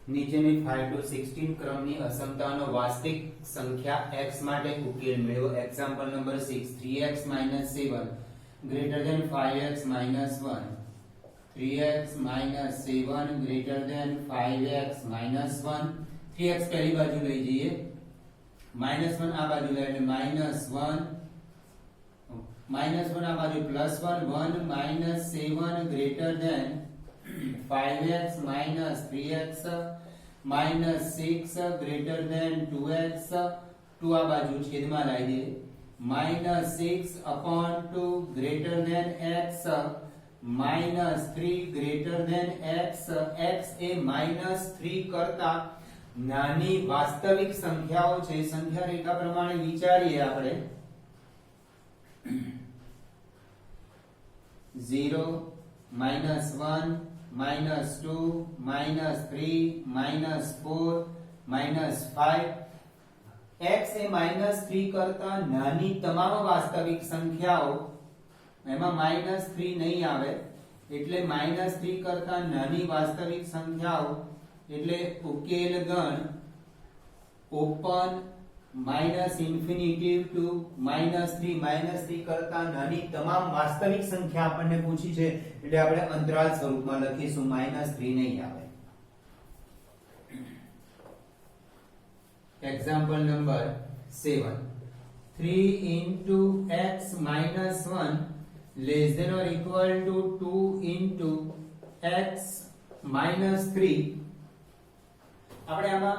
નીચેની 5 to 16 ક્રમની અસમતાનો વાસ્તવિક સંખ્યા x માટે ઉકેલ મેળવો. Example number 6 3x 7 greater than 5x minus 1. 3x minus 7 greater than 5x minus 1. 3x पहली बाजू લઈ જઈએ, -1 આ બાજુ લઈ એટલે -1, -1 આ બાજુ +1, 1 minus 7 greater than 5x minus 3x minus 6 greater than 2x. 2 આ બાજુ છેદમાં લાવી દે, -6 upon 2 greater than x minus 3 greater than x. x એ -3 કરતા નાની વાસ્તવિક સંખ્યાઓ છે. સંખ્યા રેખા પ્રમાણે વિચારીએ આપણે. 0 -1 -2 -3 -4 -5. x એ -3 કરતા નાની તમામ વાસ્તવિક સંખ્યાઓ, એમાં -3 નહીં આવે એટલે -3 કરતા નાની વાસ્તવિક સંખ્યાઓ એટલે ઉકેલ ગણ ઓપન -ઇન્ફિનિટી ટુ -3 કરતા નાની તમામ વાસ્તવિક સંખ્યા આપણને પૂછી છે એટલે આપણે અંતરાલ સ્વરૂપમાં લખીશું, -3 નહીં આવે. Example number 7 3 into x minus 1 less than or equal to 2 into x minus 3. આપણે આમાં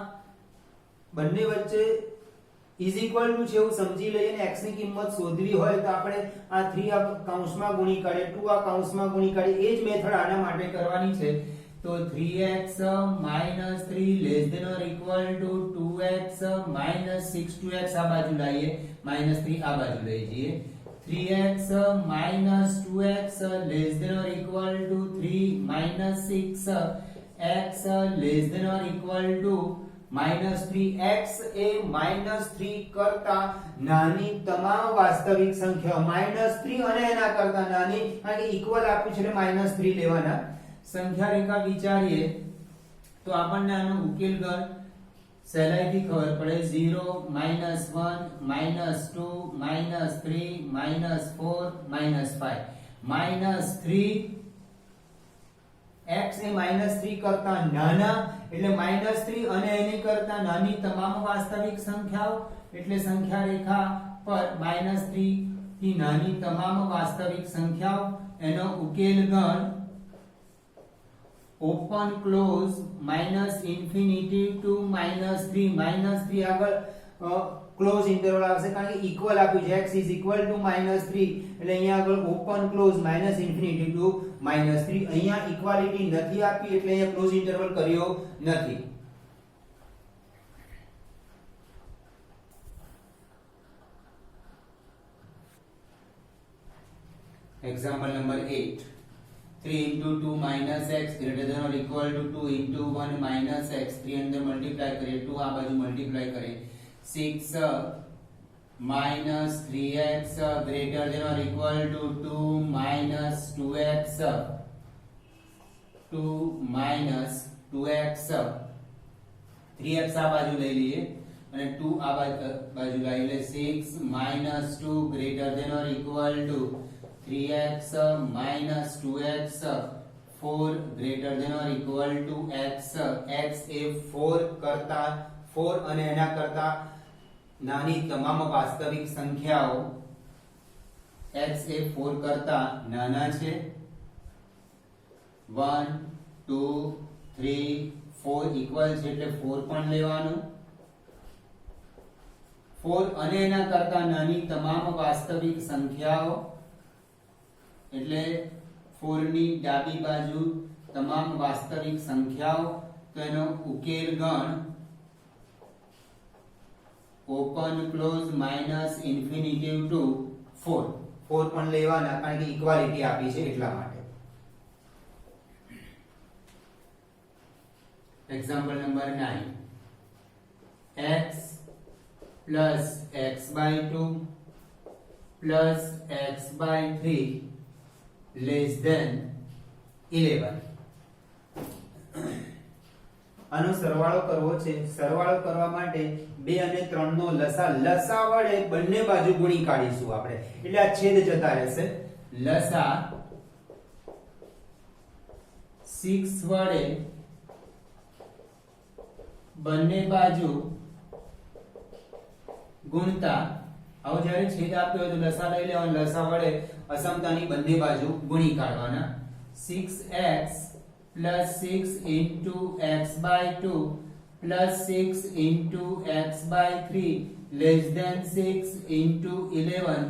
બંને વચ્ચે ઇઝ ઇક્વલ ટુ છે એવું સમજી લઈએ ને x ની કિંમત શોધવી હોય તો આપણે આ 3 આ કૌંસમાં ગુણી કાઢીએ, 2 આ કૌંસમાં ગુણી કાઢીએ. એ જ મેથડ આના માટે કરવાની છે. તો 3x minus 3 less than or equal to 2x minus 6, 2x આ બાજુ લાવીએ, -3 આ બાજુ લઈ જઈએ. 3x minus 2x less than or equal to 3 minus 6 x less than or equal to -3. x એ -3 કરતા નાની તમામ વાસ્તવિક સંખ્યા, -3 અને એના કરતા નાની, કારણ કે ઇક્વલ આપ્યું છે એટલે -3 લેવાના. સંખ્યા રેખા વિચારીએ તો આપણને આનો ઉકેલ ગણ સહેલાઈથી ખબર પડે. 0 -1 -2 -3 -4 -5 -3. x એ -3 કરતા નાના એટલે -3 અને એની કરતા નાની તમામ વાસ્તવિક સંખ્યાઓ એટલે સંખ્યા રેખા પર -3 થી નાની તમામ વાસ્તવિક સંખ્યાઓ એનો ઉકેલ ગણ ઓપન ક્લોઝ -ઇન્ફિનિટી ટુ -3. -3 આગળ ક્લોઝ ઇન્ટરવલ આવશે કારણ કે ઇક્વલ આપ્યું છે, x ઇઝ ઇક્વલ ટુ -3 એટલે અહીંયા આગળ ઓપન ક્લોઝ -ઇન્ફિનિટી ટુ -3. અહીંયા ઇક્વાલિટી નથી આપી એટલે અહીંયા ક્લોઝ ઇન્ટરવલ કર્યો નથી. Example number 8 3 into 2 minus x greater than or equal to 2 into 1 minus x. 3 અંદર મલ્ટીપ્લાય કરીએ, 2 આ બાજુ મલ્ટીપ્લાય કરીએ, 6 minus 3x greater than or equal to 2 minus 2x. 2 minus 2x. 3x આ બાજુ લઈ લઈએ અને 2 આ બાજુ લઈ લે. 6 minus 2 greater than or equal to 3x minus 2x. 4 greater than or equal to x. x એ 4 કરતા 4 અને એના કરતા નાની તમામ વાસ્તવિક સંખ્યાઓ, x એ 4 કરતા નાના છે. 1 2 3 4 ઇક્વલ છે એટલે 4 પણ લેવાનું. 4 અને એના કરતા નાની તમામ વાસ્તવિક સંખ્યાઓ એટલે 4 ની ડાબી બાજુ તમામ વાસ્તવિક સંખ્યાઓ, તો એનો ઉકેલ ગણ ઓપન ક્લોઝ -ઇન્ફિનિટી ટુ 4. 4 પણ લેવાના કારણ કે ઇક્વાલિટી આપી છે એટલા માટે. Example number 9 x plus x by 2 plus x by 3 less than 11. આનો સરવાળો કરવો છે. સરવાળો કરવા માટે 2 અને 3 નો લસા, લસા વડે બંને બાજુ ગુણી કાઢીશું આપણે, એટલે આ છેદ જતા રહેશે. લસા 6 વડે બંને બાજુ ગુણતા, આવો જ્યારે છેદ આપ્યો હોય તો લસા લઈ લેવાનો, લસા વડે અસમતાની બંને બાજુ ગુણી કાઢવાના. 6x plus 6 into x by 2 plus 6 into x by 3 less than 6 into 11.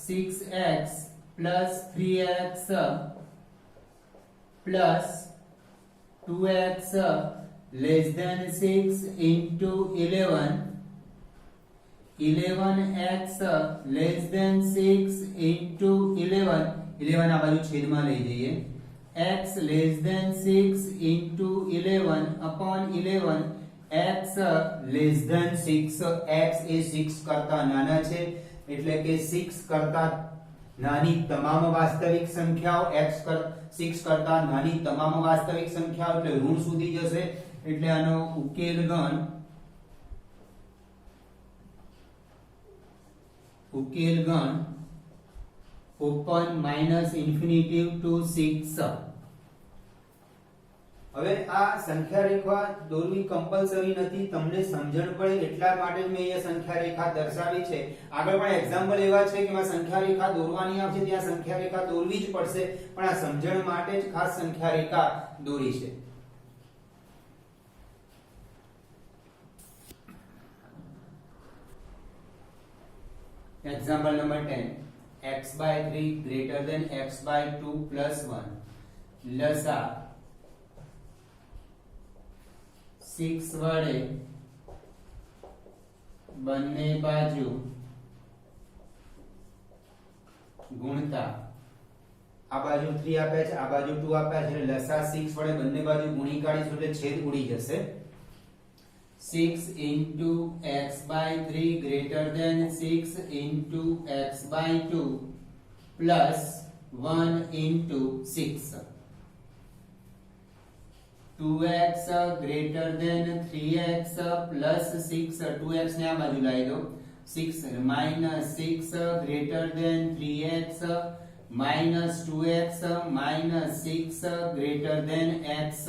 6x plus 3x plus 2x less than 6 into 11. 11x less than 6 into 11. 11 આ બાજુ છેદમાં લઈ જઈએ. x less than 6 into 11 upon 11. x less than 6. x એ 6 કરતા નાના છે, એટલે કે 6 કરતા નાની તમામ વાસ્તવિક સંખ્યાઓ, x 6 કરતા નાની તમામ વાસ્તવિક સંખ્યાઓ એટલે ઋણ સુધી જશે. એટલે આનો ઉકેલ ગણ ઓપન માઇનસ ઇન્ફિનિટિવ ટુ 6. હવે આ સંખ્યા રેખા દોરવી કમ્પલસરી નથી, તમને સમજણ પડે એટલા માટે મેં અહીંયા સંખ્યા રેખા દર્શાવી છે. આગળ પણ એક્ઝામ્પલ એવા છે કે સંખ્યા રેખા દોરવાની આવશે, ત્યાં સંખ્યા રેખા દોરવી જ પડશે, પણ આ સમજણ માટે જ ખાસ સંખ્યા રેખા દોરી છે. Example number 10. x by 3 greater than x by 2 plus 1. લસા 6 વડે બંને બાજુ ગુણતા, આ બાજુ 3 આપ્યા છે, આ બાજુ 2 આપ્યા છે, એટલે લસા 6 વડે બંને બાજુ ગુણી કાઢીશું એટલે છેદ ઉડી જશે. 6 into x by 3 greater than 6 into x by 2 plus 1 into 6. 2x greater than 3x plus 6. 2x ને આ બાજુ લાવી દો. 6 minus 6 greater than 3x minus 2x minus 6 greater than x.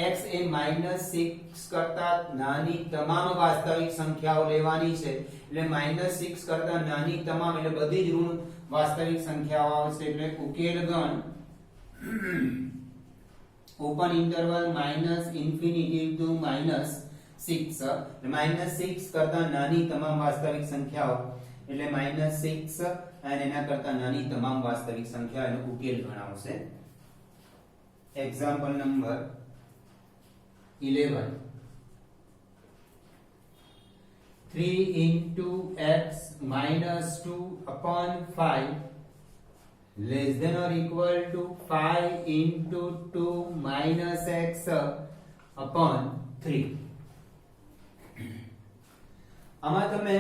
x એ -6 કરતા નાની તમામ વાસ્તવિક સંખ્યાઓ લેવાની છે, એટલે -6 કરતા નાની તમામ એટલે બધી જ ઋણ વાસ્તવિક સંખ્યાઓ આવશે. એટલે ઉકેલ ગણ open interval minus infinity to -6. -6 કરતા નાની તમામ વાસ્તવિક સંખ્યાઓ એટલે -6 અને એના કરતા નાની તમામ વાસ્તવિક સંખ્યા એનો ઉકેલ ગણાવશે. Example number 11. 3 into x minus 2 upon 5 less than or equal to 5 into 2 minus x upon 3. આમાં તમે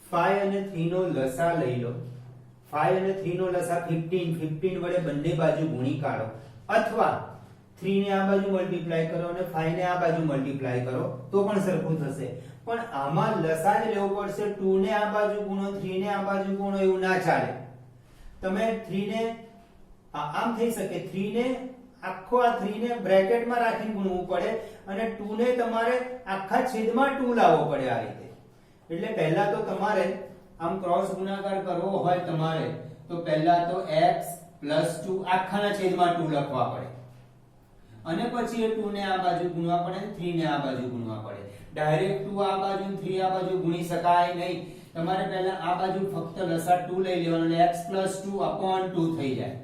5 અને 3 નો લસા લઈ લો. 5 અને 3 નો લસા 15 વડે બંને બાજુ ગુણી કાઢો, અથવા 3 ને આ બાજુ મલ્ટીપ્લાય કરો અને 5 ને આ બાજુ મલ્ટીપ્લાય કરો તો પણ સરખું થશે. પણ આમાં લસા જ લેવો પડશે. 2 ને આ બાજુ ગુણો, 3 ને આ બાજુ ગુણો એવું ના ચાલે. તમે 3 ને આમ થઈ શકે, 3 ને આખો આ 3 ને બ્રેકેટમાં રાખીને ગુણવું પડે અને 2 ને તમારે આખા છેદમાં 2 લાવવો પડે આ રીતે. એટલે પહેલા તો તમારે આમ ક્રોસ ગુણાકાર કરવો હોય તમારે તો પહેલા તો x + 2 આખાના છેદમાં 2 લખવા પડે, અને પછી એ 2 ને આ બાજુ ગુણવા પડે અને 3 ને આ બાજુ ગુણવા પડે. ડાયરેક્ટ 2 આ બાજુ 3 આ બાજુ ગુણી શકાય નહીં. તમારે પહેલા આ બાજુ ફક્ત લસા 2 લઈ લેવાનો એટલે x + 2 upon 2 થઈ જાય.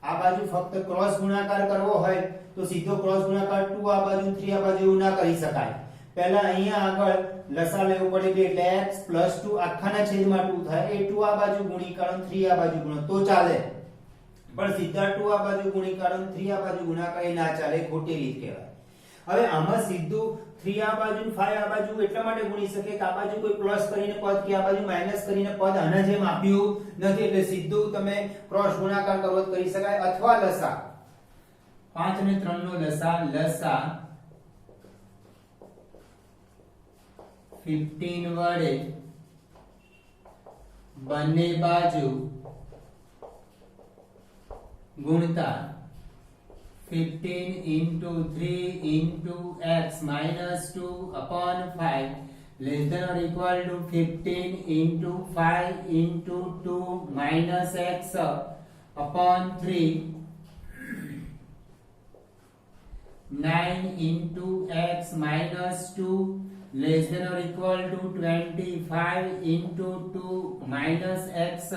આ બાજુ ફક્ત ક્રોસ ગુણાકાર કરવો હોય તો સીધો ક્રોસ ગુણાકાર 2 આ બાજુ 3 આ બાજુ એવું ના કરી શકાય. પહેલા અહીંયા આગળ લસા લેવું પડે એટલે x + 2 આખાના છેદમાં 2 થાય. એ 2 આ બાજુ ગુણી કાઢો 3 આ બાજુ ગુણો તો ચાલે, પણ સીધા 2 આ બાજુ ગુણી કાઢો 3 આ બાજુ ગુણાકાર એ ના ચાલે, ખોટી રીત કહેવાય. હવે આમાં સીધું 3 આ બાજુ 5 આ બાજુ એટલા માટે ગુણી શકે કે આ બાજુ કોઈ પ્લસ કરીને પદ કે આ બાજુ માઈનસ કરીને પદ આના જેમ આપ્યું નથી, એટલે સીધું તમે ક્રોસ ગુણાકાર કરો કરી શકાય. અથવા લસા 5 અને 3 નો લસા 15 વડે બંને બાજુ ગુણતા 15 into 3 into x minus 2 upon 5 less than or equal to 15 into 5 into 2 minus x upon 3 9 into x minus 2 less than or equal to 25 into 2 minus x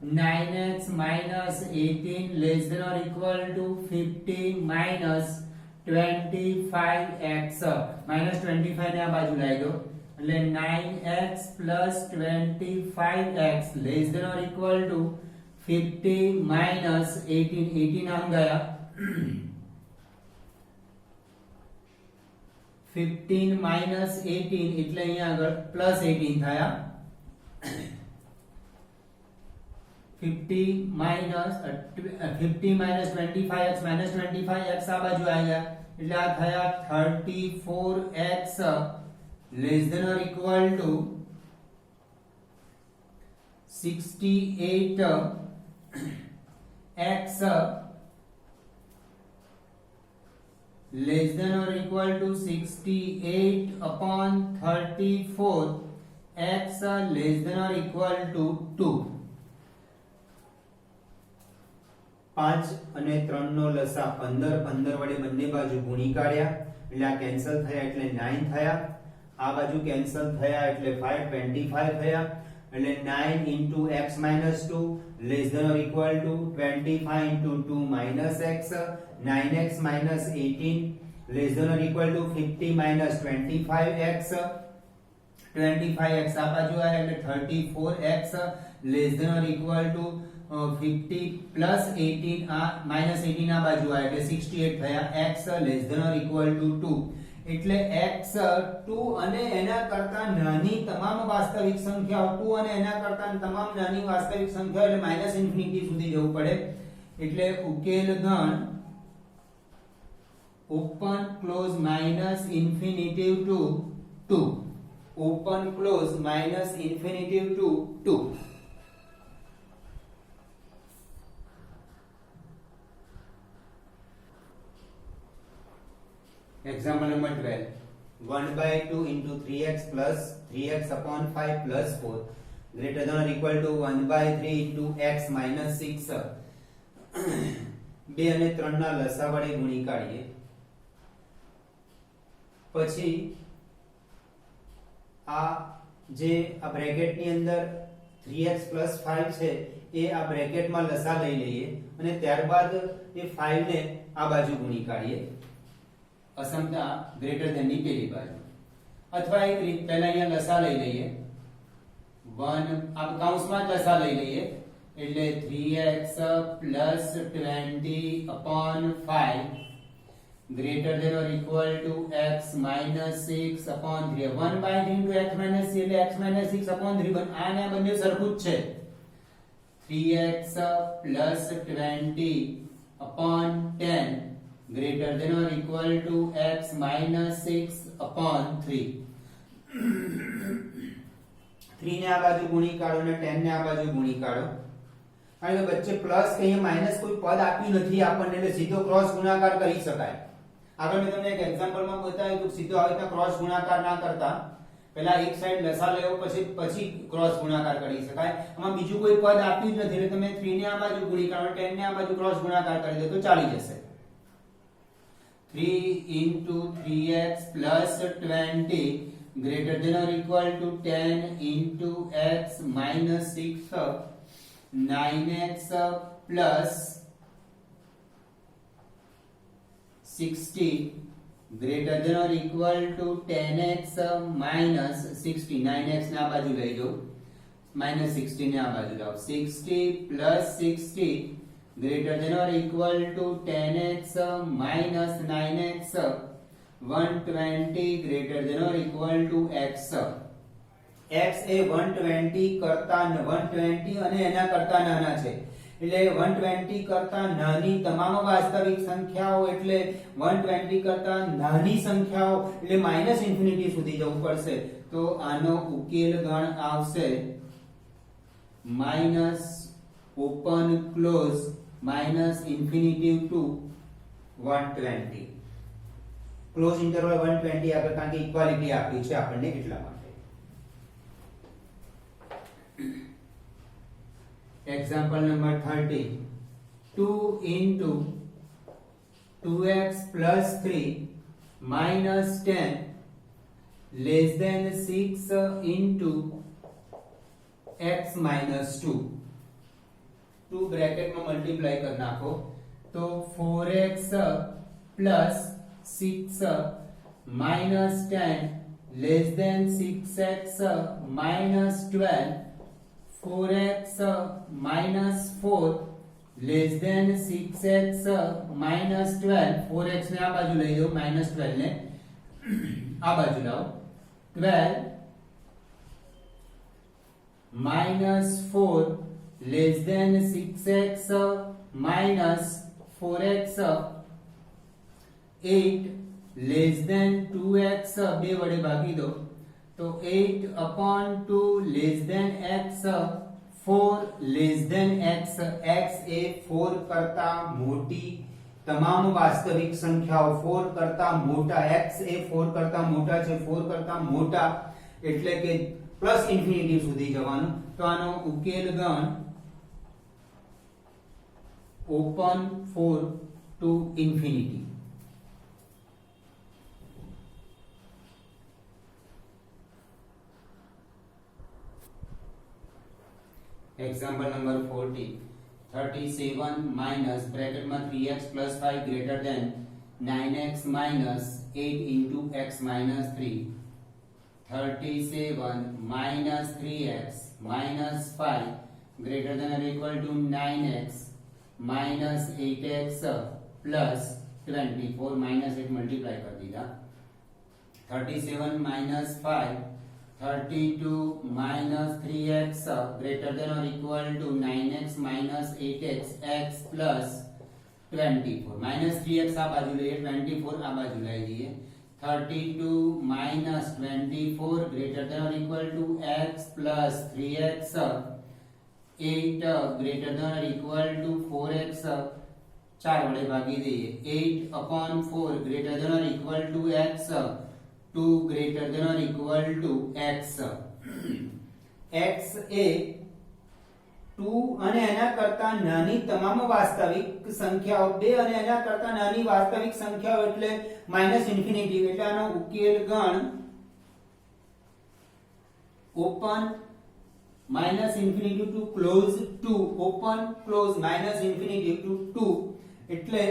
9x minus 18 less than or equal to 50 minus 25x minus 25 ને આ બાજુ લાવી દો એટલે 9x plus 25x less than or equal to 50 minus 18 18 આમ ગયા 15 minus 18 એટલે અહીંયા આગળ plus 18 થયા 50 minus 25x minus 25x આ બાજુ આવ્યા એટલે આ થયા 34x less than or equal to 68x less than or equal to 68 upon 34 x less than or equal to 2 5 અને 3 નો લસા 15 15 વડે બંને બાજુ ગુણી કાઢ્યા એટલે આ કેન્સલ થયા એટલે 9 થયા આ બાજુ કેન્સલ થયા એટલે 5 25 થયા એટલે 9 into x minus 2 less than or equal to 25 into 2 minus x 9x minus 18 less than or equal to 50 minus 25x 25x આ બાજુ આવ્યા એટલે 34x less than or equal to 50 plus 18 minus 18 આ બાજુ આવ્યા એટલે 68 થયા x less than or equal to 2 એટલે x 2 અને એના કરતા નાની તમામ વાસ્તવિક સંખ્યાઓ 2 અને એના કરતા તમામ નાની વાસ્તવિક સંખ્યાઓ એટલે માઈનસ ઇન્ફિનિટી સુધી જવું પડે એટલે ઉકેલ ગણ open close minus infinity to 2 open close minus infinity to 2 Example number 12. 1 by 2 into 3x plus 3x upon 5 plus 4 greater than or equal to 1 by 3 into x minus 6 2 અને 3 ના લસા વડે ગુણી કાઢીએ પછી આ જે આ બ્રેકેટ ની અંદર 3x plus 5 છે એ આ બ્રેકેટ માં લસા લઈ લઈએ અને ત્યારબાદ એ 5 ને આ બાજુ ગુણી કાઢીએ અસમતા ગ્રેટર ધેન ની પેલી બાજુ અથવા એક રીત પહેલા અહીંયા લસા લઈ લઈએ 1 આ કૌંસમાં લસા લઈ લઈએ એટલે 3x plus 20 upon 5 greater than or equal to x minus 6 upon 3 1 by 3 into x minus 6 એટલે x minus 6 upon 3 આ ને આ બંને સરખું જ છે 3x plus 20 upon 10 greater than or equal to x minus 6 upon 3 3 ને આ બાજુ ગુણી કાઢો અને 10 ને આ બાજુ ગુણી કાઢો કારણ કે વચ્ચે પ્લસ કે અહીંયા માઈનસ કોઈ પદ આપ્યું નથી આપણને એટલે સીધો ક્રોસ ગુણાકાર કરી શકાય આગળ મેં તમને એક એક્ઝામ્પલ માં બતાવ્યું કે સીધો આવી રીતના ક્રોસ ગુણાકાર ના કરતા પહેલા એક સાઈડ લસા લેવો પછી ક્રોસ ગુણાકાર કરી શકાય આમાં બીજું કોઈ પદ આપ્યું જ નથી એટલે તમે 3 ને આ બાજુ ગુણી કાઢો 10 ને આ બાજુ ક્રોસ ગુણાકાર કરી દો તો ચાલી જશે 3 into 3x plus 20 greater than or equal to 10 into x minus 6 9x plus 60 greater than or equal to 10x minus 60 9x ના બાજુ લઈ જાઓ minus 60 ને આ બાજુ લાવો 60 plus 60 greater than or equal to 10x minus 9x 120 greater than or equal to x x એ 120 કરતા 120 અને એના કરતા નાના છે એટલે 120 કરતા નાની તમામ વાસ્તવિક સંખ્યાઓ એટલે 120 કરતા નાની સંખ્યાઓ એટલે માઈનસ ઇન્ફિનિટી સુધી જવું પડશે તો આનો ઉકેલ ગણ આવશે minus open close minus infinity to 120 close interval 120 આગળ કારણ કે ઇક્વાલિટી આપી છે આપણને એટલા માટે. Example number 30. 2 into 2x plus 3 minus 10 less than 6 into x minus 2. 2 bracket में मल्टीप्लाई कर नाखो तो 4x plus 6 minus 10 less than 6x minus 12 4x minus 4 less than 6x minus 12 4x ने आ बाजू ले जाओ minus 12 ने आ बाजू लाओ 12 minus 4 less than 6x minus 4x 8 less than 2x बे वडे भागी दो तो 8 upon 2 less than x 4 less than x x ए 4 करता मोटी તમામ વાસ્તવિક સંખ્યાઓ 4 કરતા મોટા x એ 4 કરતા મોટા છે 4 કરતા મોટા એટલે કે પ્લસ ઇન્ફિનિટી સુધી જવાનું તો આનો ઉકેલ ગણ open 4 two infinity. Example number 40. 37 minus bracket में 3x plus 5 greater than 9x minus 8 into x minus 3. 37 minus 3x minus 5 greater than or equal to 9x minus 8x plus 24 minus 8 multiply कर दीजिए. 37 minus 5 32 minus 3x greater than or equal to 9x minus 8x x plus 24 minus 3x आ बाजू ले 24 आ बाजू ले जाइए 32 minus 24 greater than or equal to x plus 3x 8 greater than or equal to 4x 4 वडे भागी दीजिए 8 upon 4 greater than or equal to x 2 greater than or equal to x x એ 2 અને એના કરતા નાની તમામ વાસ્તવિક સંખ્યાઓ 2 અને એના કરતા નાની વાસ્તવિક સંખ્યાઓ એટલે માઈનસ ઇન્ફિનિટી એટલે આનો ઉકેલ ગણ open minus infinity to close 2 open close minus infinity to 2 એટલે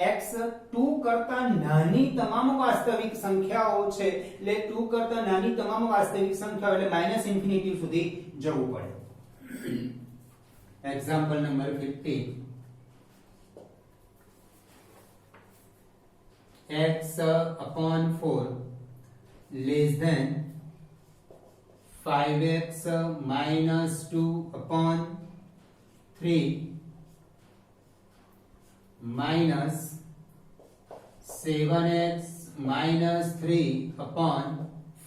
x 2 કરતા નાની તમામ વાસ્તવિક સંખ્યાઓ છે એટલે 2 કરતા નાની તમામ વાસ્તવિક સંખ્યાઓ એટલે માઈનસ ઇન્ફિનિટી સુધી જવું પડે. Example number 15. x upon 4 less than 5x minus 2 upon 3 minus 7x minus 3 upon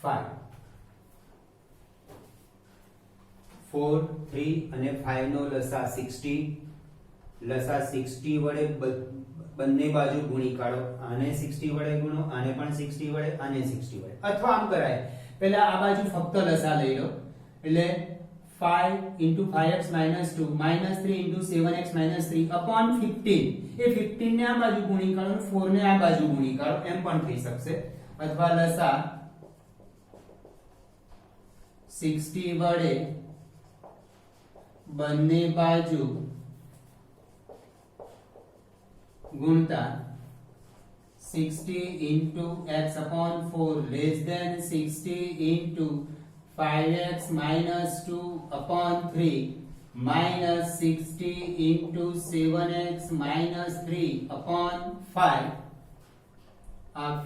5. 4 3 અને 5 નો લસા 60 લસા 60 વડે બંને બાજુ ગુણી કાઢો આને 60 વડે ગુણો આને પણ 60 વડે આને 60 વડે અથવા આમ કરાય પહેલા આ બાજુ ફક્ત લસા લઈ લો એટલે 5 into 5x minus 2 minus 3 into 7x minus 3 upon 15 એ 15 ને આ બાજુ ગુણી કાઢો 4 ને આ બાજુ ગુણી કાઢો એમ પણ થઈ શકશે અથવા લસા 60 વડે બંને બાજુ ગુણતા 60 into x upon 4 less than 60 into 5x minus 2 upon 3 minus 60 into 7x minus 3 upon 5 are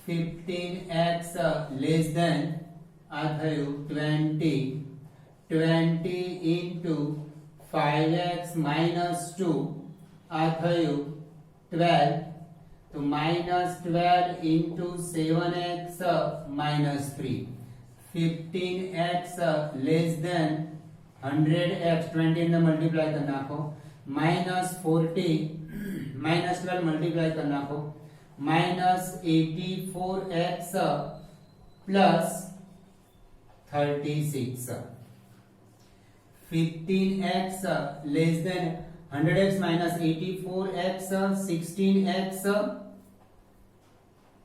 15x less than 20 into 5x minus 2 આ થયું 12 તો -12 into 7x minus 3 15x less than 100x 20 ને મલ્ટીપ્લાય કરી નાખો -40 -12 મલ્ટીપ્લાય કરી નાખો -84x plus 36 15x less than 100x minus 84x 16x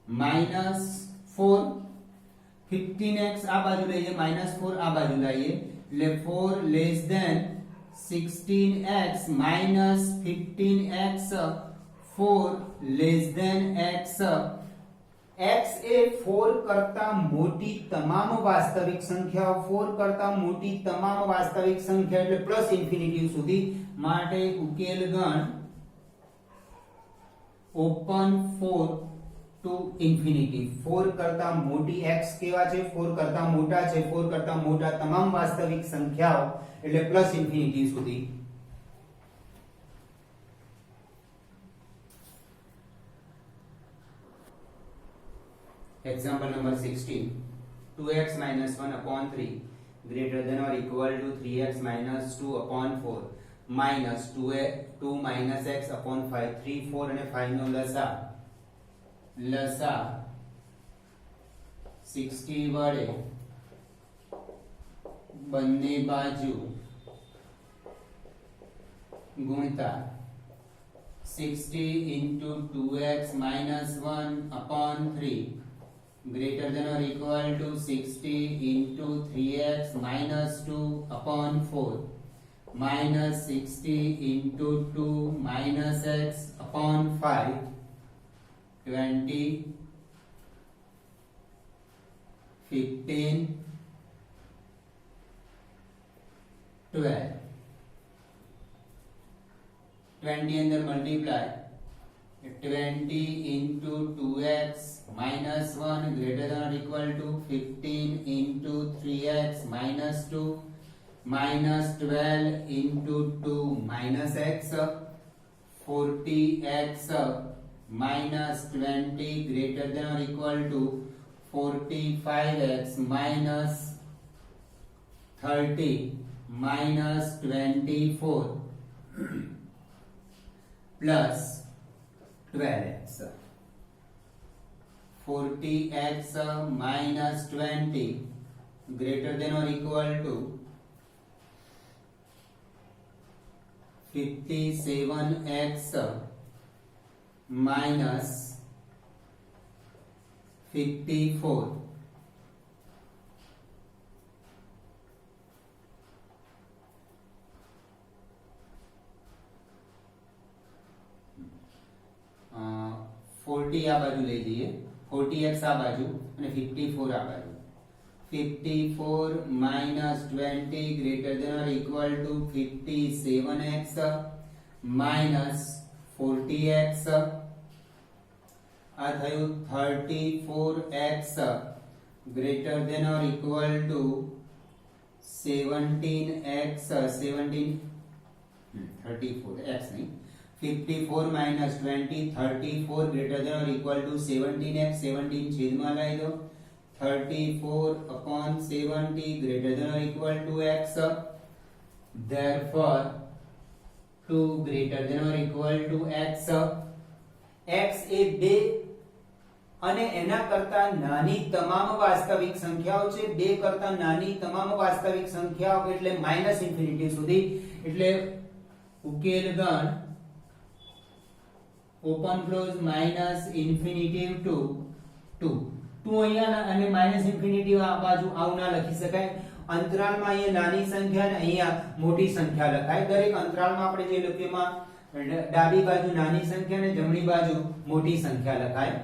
minus 4 15x આ બાજુ લઈએ -4 આ બાજુ લઈએ એટલે 4 less than 16x minus 15x 4 less than x x એ 4 કરતા મોટી તમામ વાસ્તવિક સંખ્યાઓ 4 કરતા મોટી તમામ વાસ્તવિક સંખ્યા એટલે પ્લસ ઇન્ફિનિટી સુધી માટે ઉકેલ ગણ ઓપન 4 ટુ ઇન્ફિનિટી 4 કરતા મોટી x કેવા છે 4 કરતા મોટા છે 4 કરતા મોટા તમામ વાસ્તવિક સંખ્યાઓ એટલે પ્લસ ઇન્ફિનિટી સુધી Example number 16. 2x minus 1 upon 3 greater than or equal to 3x minus 2 upon 4 minus 2 minus x upon 5. 3, 4 and 5 no lasa. Lasa 60 વડે બંને બાજુ ગુણતા 60 into 2x minus 1 upon 3 greater than or equal to 60 into 3x minus 2 upon 4 minus 60 into 2 minus x upon 5 20 15 12 20 अंदर multiply 20 into 2x minus 1 greater than or equal to 15 into 3x minus 2 minus 12 into 2 minus x 40x minus 20 greater than or equal to 45x minus 30 minus 24 plus 12x 40x minus 20 greater than or equal to 57x minus 54 40 આ બાજુ લઈ જઈએ 40x આ બાજુ અને 54 આ બાજુ 54 minus 20 greater than or equal to 57x minus 40x આ થયું 34x greater than or equal to 17x 34x नहीं 54 minus 20 34 greater than or equal to 17x 17 छेद में लाई दो 34 upon 70 greater than or equal to x therefore 2 greater than or equal to x x એ 2 અને એના કરતા નાની તમામ વાસ્તવિક સંખ્યાઓ છે 2 કરતા નાની તમામ વાસ્તવિક સંખ્યાઓ એટલે માઈનસ ઇન્ફિનિટી સુધી એટલે ઉકેલ ગણ open close minus infinity to 2 અહીંયા અને માઈનસ ઇન્ફિનિટી આ બાજુ આવું ના લખી શકાય અંતરાલમાં અહીંયા નાની સંખ્યા અને અહીંયા મોટી સંખ્યા લખાય દરેક અંતરાલમાં આપણે જે લખીએ એમાં ડાબી બાજુ નાની સંખ્યા અને જમણી બાજુ મોટી સંખ્યા લખાય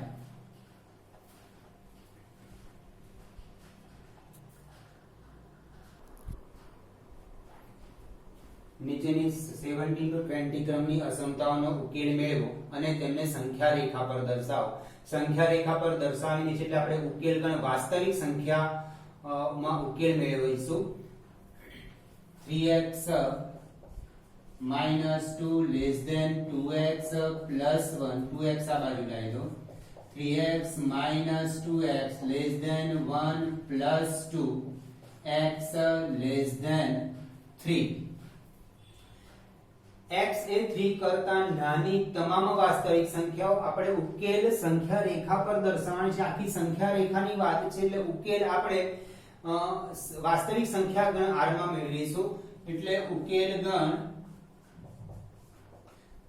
નીચેની 70 to 20 ક્રમની અસમતાઓનો ઉકેલ મેળવો અને તેમને સંખ્યા રેખા પર દર્શાવો સંખ્યા રેખા પર દર્શાવીને છે એટલે આપણે ઉકેલ ગણ વાસ્તવિક સંખ્યા માં ઉકેલ મેળવીશું 3x -2 less than 2x plus 1, 2x આ બાજુ લાવી દો, 3x minus 2x less than 1 plus 2 x less than 3. x એ 3 કરતા નાની તમામ વાસ્તવિક સંખ્યાઓ આપણે ઉકેલ સંખ્યા રેખા પર દર્શાવવાની છે. આખી સંખ્યા રેખાની વાત છે એટલે ઉકેલ આપણે વાસ્તવિક સંખ્યા ગણ r માં મેળવીશું. એટલે ઉકેલ ગણ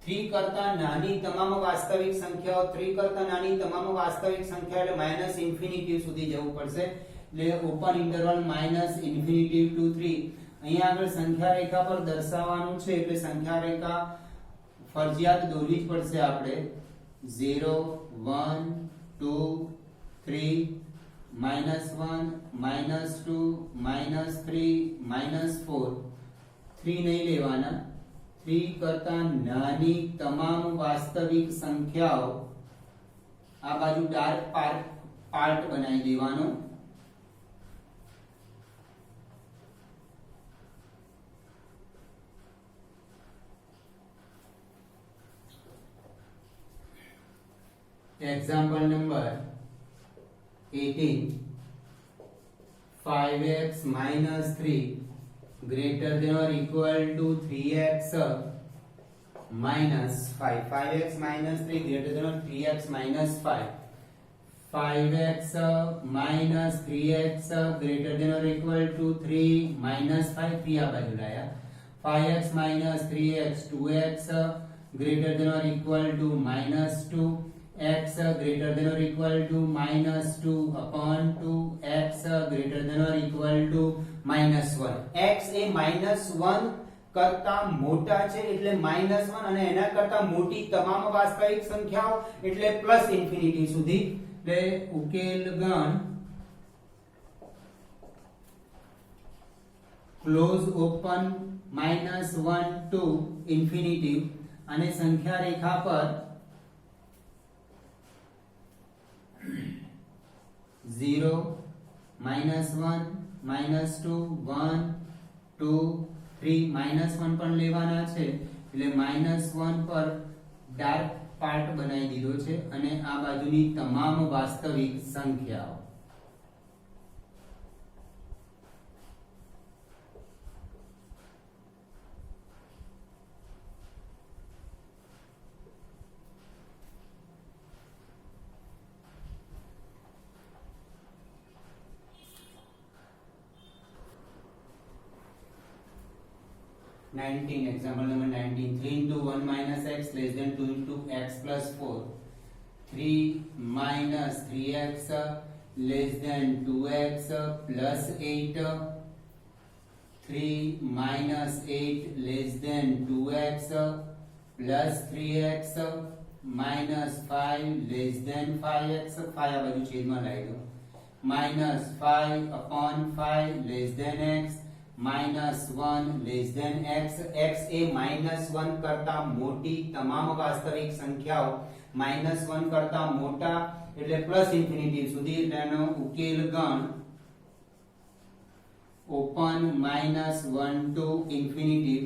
3 કરતા નાની તમામ વાસ્તવિક સંખ્યાઓ, 3 કરતા નાની તમામ વાસ્તવિક સંખ્યા એટલે માઈનસ ઇન્ફિનિટી સુધી જવું પડશે. એટલે open interval minus infinity to 3. અહીંયા આગળ સંખ્યા રેખા પર દર્શાવવાનું છે એટલે સંખ્યા રેખા ફરજિયાત દોરવી જ પડશે આપણે. 0 1 2 3 -1 -2 -3 -4. 3 નહીં લેવાના. 3 કરતા નાની તમામ વાસ્તવિક સંખ્યાઓ આ બાજુ ડાર્ક પાર્ટ બનાવી દેવાનો. Example number 18. 5x minus 3 greater than or equal to 3x minus 5. 5x minus 3 greater than or 3x minus 5. 5x minus 3x greater than or equal to 3 minus 5. 3 આ બાજુ લાયા. 5x minus 3x 2x greater than or equal to minus 2. x greater than or equal to minus 2 upon 2 x greater than or equal to minus 1. x A minus 1 કરતા મોટા છે એટલે minus 1 અને એના કરતા મોટી તમામ વાસ્તવિક સંખ્યાઓ એટલે પ્લસ ઇન્ફિનિટી સુધી. એટલે ઉકેલ ગણ ક્લોઝ ઓપન -1 to ઇન્ફિનિટી અને સંખ્યા રેખા પર 0 -1 -2 1 2 3 -1 પણ લેવાના છે એટલે -1 પર ડાર્ક પાર્ટ બનાવી દીધો છે અને આ બાજુની તમામ વાસ્તવિક સંખ્યાઓ. Example number 19. 3 into 1 minus x less than 2 into x plus 4. 3 minus 3x less than 2x plus 8. 3 minus 8 less than 2x plus 3x minus 5 less than 5x. 5 આ બાજુ છેદમાં લાવી દો. minus 5 upon 5 less than x. minus 1 less than x. x એ minus 1 કરતા મોટી તમામ વાસ્તવિક સંખ્યાઓ minus 1 કરતા મોટા એટલે પ્લસ ઇન્ફિનિટી સુધી. તેનો ઉકેલ ગણ ઓપન -1 to ઇન્ફિનિટી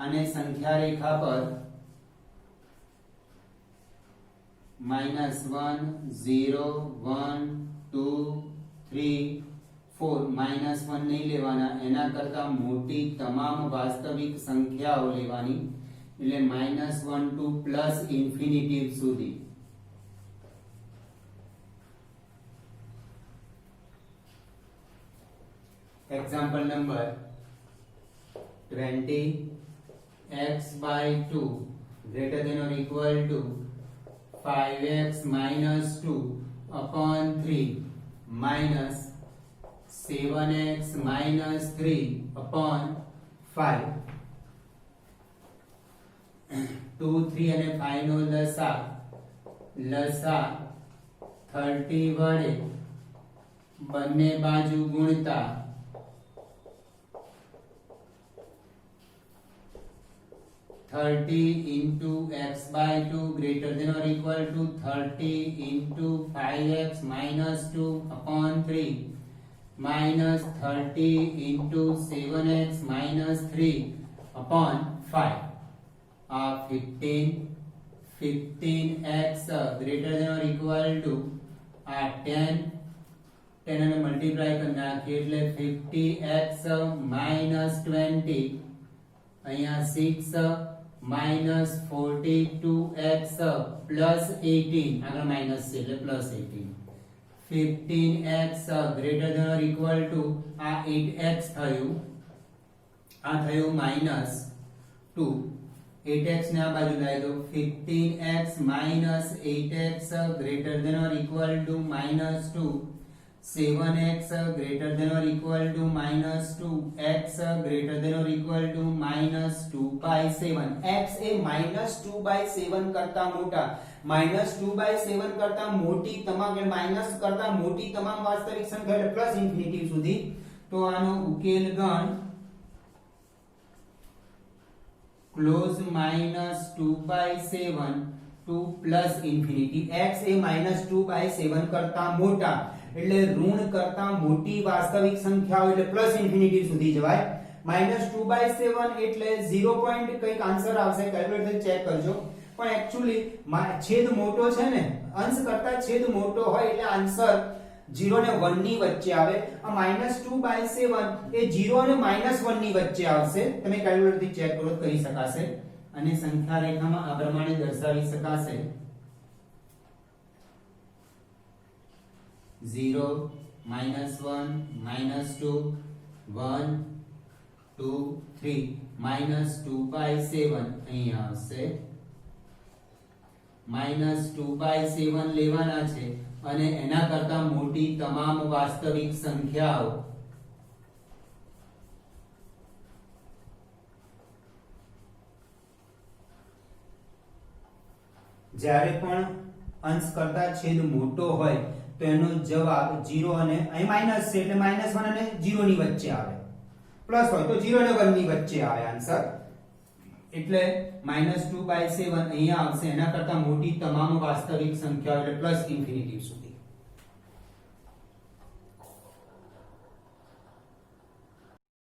અને સંખ્યા રેખા પર -1 0 1 2 3 4 -1 નહીં લેવાના. એના કરતા મોટી તમામ વાસ્તવિક સંખ્યાઓ લેવાની એટલે -1 to પ્લસ ઇન્ફિનિટી સુધી. Example number 20. x by 2 greater than or equal to 5x minus 2 upon 3 minus 7x minus 3 upon 5. 2 3 અને 5 નો લસા 30 વડે બંને બાજુ ગુણતા 30 into x by 2 greater than or equal to 30 into 5x minus 2 upon 3 minus 30 into 7x minus 3 upon 5. આ 15x greater than or equal to આ 10 અને multiply કરી નાખીએ એટલે 50x માઈનસ 20 અહીંયા 6 માઈનસ 42x પ્લસ 18 આગળ માઈનસ છે એટલે plus 18 15x greater than or equal to આ 8x થયું આ થયું માઈનસ 2 8x ને આ બાજુ લાવી દો 15x minus 8x greater than or equal to minus 2 7x greater than or equal to minus 2 x greater than or equal to minus 2 by 7 x A minus 2 by 7 કરતા મોટા minus 2 by 7 કરતા મોટી તમામ કે minus કરતા મોટી તમામ વાસ્તવિક સંખ્યા એટલે પ્લસ ઇન્ફિનિટી સુધી તો આનો ઉકેલ ગણ close minus 2 by 7 to plus infinity x A minus 2 by 7 કરતા મોટા એટલે ઋણ કરતા મોટી વાસ્તવિક સંખ્યાઓ એટલે પ્લસ ઇન્ફિનિટી સુધી જવાય -2 by 7 એટલે 0 પોઈન્ટ કંઈક આન્સર આવશે કેલ્ક્યુલેટર ચેક કરજો પણ એક્ચ્યુઅલી છેદ મોટો છે ને અંશ કરતા છેદ મોટો હોય એટલે આન્સર 0 ને 1 ની વચ્ચે આવે આ -2 by 7 એ 0 અને -1 ની વચ્ચે આવશે તમે કેલ્ક્યુલેટર થી ચેક કરો કરી શકાશે અને સંખ્યા રેખામાં આ પ્રમાણે દર્શાવી શકાશે 0 -1 -2 1 2 3 -2 by 7 અહીંયા આવશે -2 by 7 લેવાના છે અને એના કરતા મોટી તમામ વાસ્તવિક સંખ્યાઓ જ્યારે પણ અંશ કરતા છેદ મોટો હોય તો એનો જવાબ 0 અને અહીં માઈનસ છે એટલે -1 અને 0 ની વચ્ચે આવે પ્લસ હોય તો 0 અને 1 ની વચ્ચે આવે આન્સર એટલે -2 by 7 અહીંયા આવશે એના કરતા મોટી તમામ વાસ્તવિક સંખ્યાઓ એટલે પ્લસ ઇન્ફિનિટી સુધી